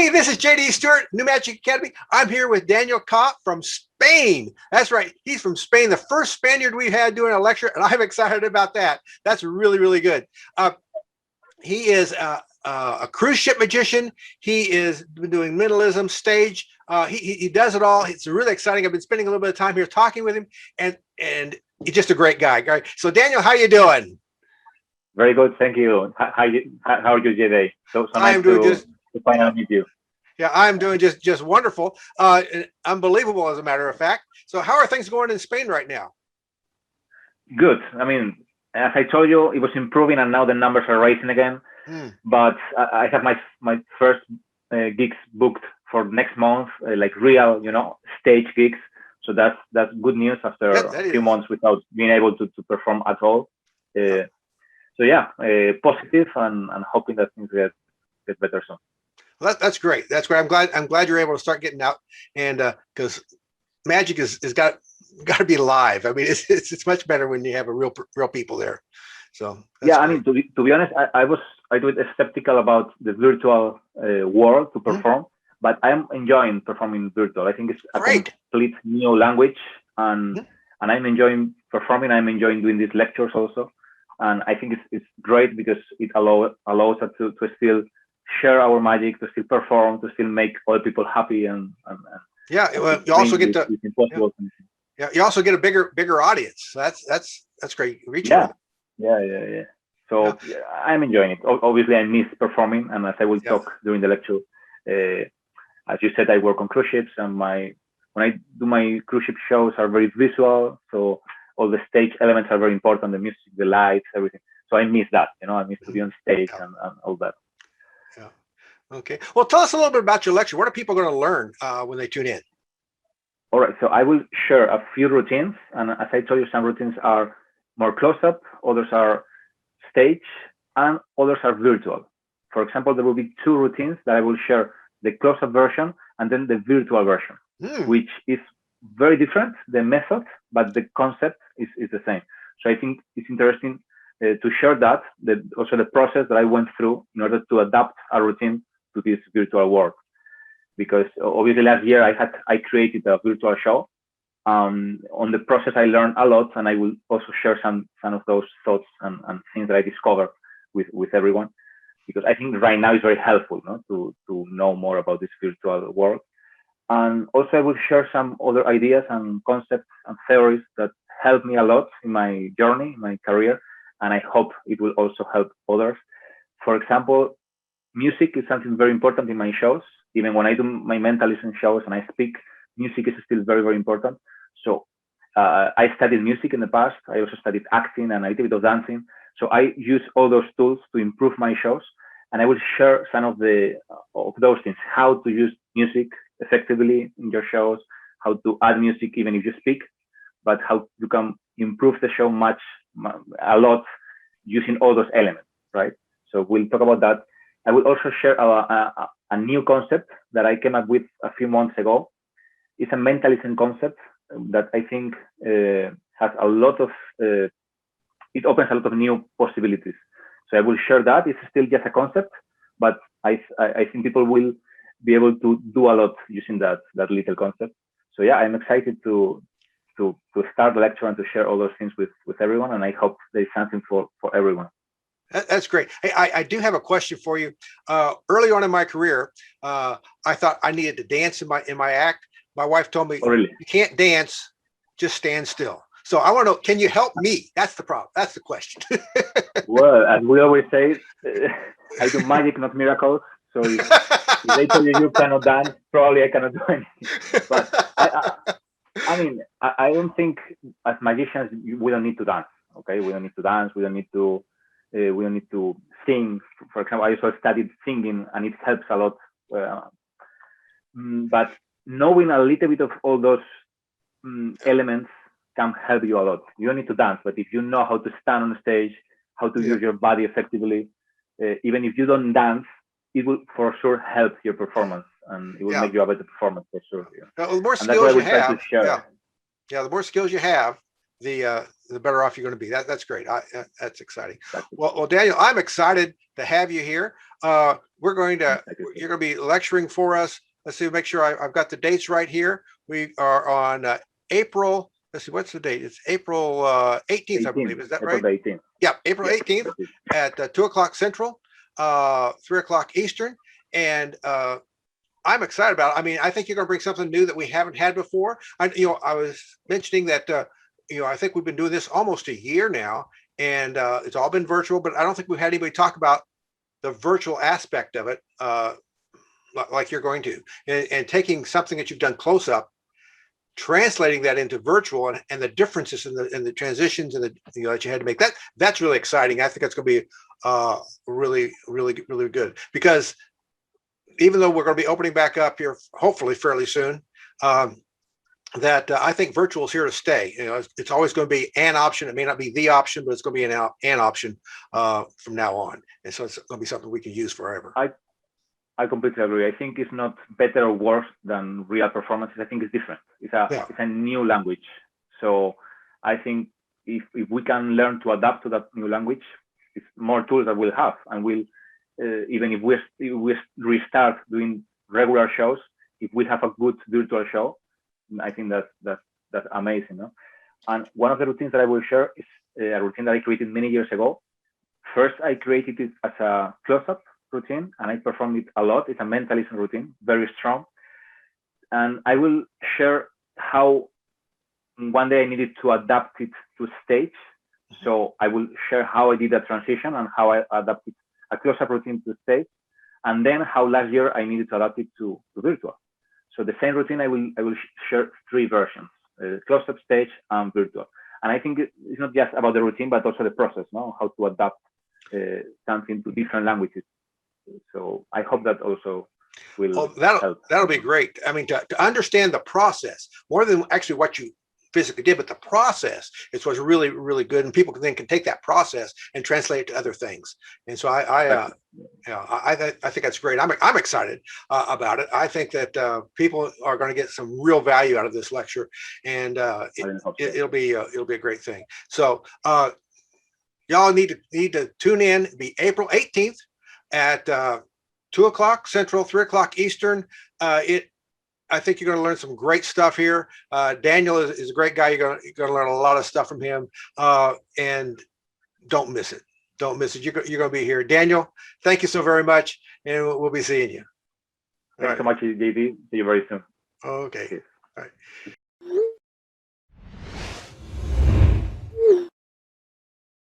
Hey, this is JD Stewart, New Magic Academy. I'm here with Daniel Kopp from Spain. That's right. He's from Spain, the first Spaniard we've had doing a lecture, and I'm excited about that. That's really, really good. He is a cruise ship magician. He is doing mentalism, stage. He does it all. It's really exciting. I've been spending a little bit of time here talking with him, and he's just a great guy. Right? So, Daniel, how you doing? Very good, thank you. How are you, JD? So nice to finally meet you. Yeah, I'm doing just wonderful, unbelievable, as a matter of fact. So, how are things going in Spain right now? Good. I mean, as I told you, it was improving, and now the numbers are rising again. But I have my first gigs booked for next month, like real, stage gigs. So that's good news after a few months without being able to perform at all. So yeah, positive and hoping that things get better soon. Well, that's great. That's great. I'm glad you're able to start getting out, and because magic is got to be live. I mean, it's much better when you have a real people there. So yeah, I mean, to be honest, I was skeptical about the virtual world to perform, but I'm enjoying performing virtual. I think it's a complete new language, and I'm enjoying performing. I'm enjoying doing these lectures also. And I think it's great because it allows us to still share our magic, to still perform, to still make other people happy, and yeah. Well, you also get you also get a bigger audience. So that's great. Yeah. So I'm enjoying it. Obviously, I miss performing, and as I will talk during the lecture, as you said, I work on cruise ships, and when I do my cruise ship shows are very visual. So all the stage elements are very important, the music, the lights, everything. So I miss that, I miss to be on stage and all that. Yeah. Okay. Well, tell us a little bit about your lecture. What are people going to learn when they tune in? All right. So I will share a few routines. And as I told you, some routines are more close-up, others are stage, and others are virtual. For example, there will be two routines that I will share, the close-up version and then the virtual version, which is very different, the method, but the concept is the same. So I think it's interesting to share that, also the process that I went through in order to adapt a routine to this virtual world. Because obviously last year I created a virtual show. On the process I learned a lot, and I will also share some of those thoughts and things that I discovered with everyone, because I think right now is very helpful to know more about this virtual world. And also I will share some other ideas and concepts and theories that helped me a lot in my journey, my career, and I hope it will also help others. For example, music is something very important in my shows. Even when I do my mentalism shows and I speak, music is still very, very important. So I studied music in the past. I also studied acting and a little bit of dancing. So I use all those tools to improve my shows. And I will share some of those things, how to use music effectively in your shows, how to add music even if you speak, but how you can improve the show a lot using all those elements, right? So we'll talk about that. I will also share a new concept that I came up with a few months ago. It's a mentalism concept that I think has a lot of, it opens a lot of new possibilities. So I will share that. It's still just a concept, but I think people will be able to do a lot using that little concept. So yeah, I'm excited to start the lecture and to share all those things with everyone, and I hope there's something for everyone. That's great. Hey, I do have a question for you. Early on in my career, I thought I needed to dance in my act. My wife told me, You can't dance, just stand still. So I want to know, can you help me? That's the problem. That's the question. Well, as we always say, I do magic, not miracles. So if they tell you cannot dance, probably I cannot do anything. But I mean, I don't think as magicians we don't need to dance. Okay, we don't need to dance. We don't need to sing. For example, I also studied singing, and it helps a lot. But knowing a little bit of all those elements can help you a lot. You don't need to dance, but if you know how to stand on stage, how to use your body effectively, even if you don't dance, it will for sure help your performance, and it will make you a better performance for sure. The more skills you have, the more skills you have, the the better off you're going to be. That's great. That's exciting. Well, Daniel, I'm excited to have you here. You're going to be lecturing for us. Let's see, make sure I've got the dates right here. We are on April. Let's see, what's the date? It's April 18th, I believe. Is that right? April 18th. Yeah, April 18th at 2:00 Central, 3:00 Eastern. And I'm excited about it. I mean, I think you're going to bring something new that we haven't had before. I was mentioning that, I think we've been doing this almost a year now, and it's all been virtual, but I don't think we've had anybody talk about the virtual aspect of it like you're going to, and taking something that you've done close up, translating that into virtual, and the differences in the transitions and the that you had to make. That's really exciting. I think that's going to be really, really, really good, because even though we're going to be opening back up here, hopefully fairly soon, that I think virtual is here to stay. It's always going to be an option. It may not be the option, but it's going to be an option from now on. And so it's going to be something we can use forever. I completely agree. I think it's not better or worse than real performances. I think it's different. It's a new language. So I think if we can learn to adapt to that new language, it's more tools that we'll have, and we'll even if we restart doing regular shows, if we have a good virtual show, I think that's amazing. No? And one of the routines that I will share is a routine that I created many years ago. First, I created it as a close-up routine, and I performed it a lot. It's a mentalism routine, very strong. And I will share how one day I needed to adapt it to stage. So I will share how I did that transition and how I adapted a close-up routine to stage, and then how last year I needed to adapt it to virtual. So the same routine, I will share 3 versions: close-up, stage, and virtual. And I think it's not just about the routine, but also the process, no? How to adapt something to different languages. So I hope that also will help. That'll be great. I mean, to understand the process more than actually what you physically did, but the process is what's really, really good, and people can take that process and translate it to other things. And so I think that's great. I'm excited about it. I think that people are going to get some real value out of this lecture, and it'll be a great thing. So y'all need to tune in. It'll be April 18th at 2:00 Central, 3:00 Eastern. I think you're going to learn some great stuff here. Daniel is a great guy. You're going to learn a lot of stuff from him, and don't miss it. Don't miss it. You're going to be here. Daniel, thank you so very much, and we'll be seeing you. Thanks so much, JB. See you very soon. Okay. Cheers. All right.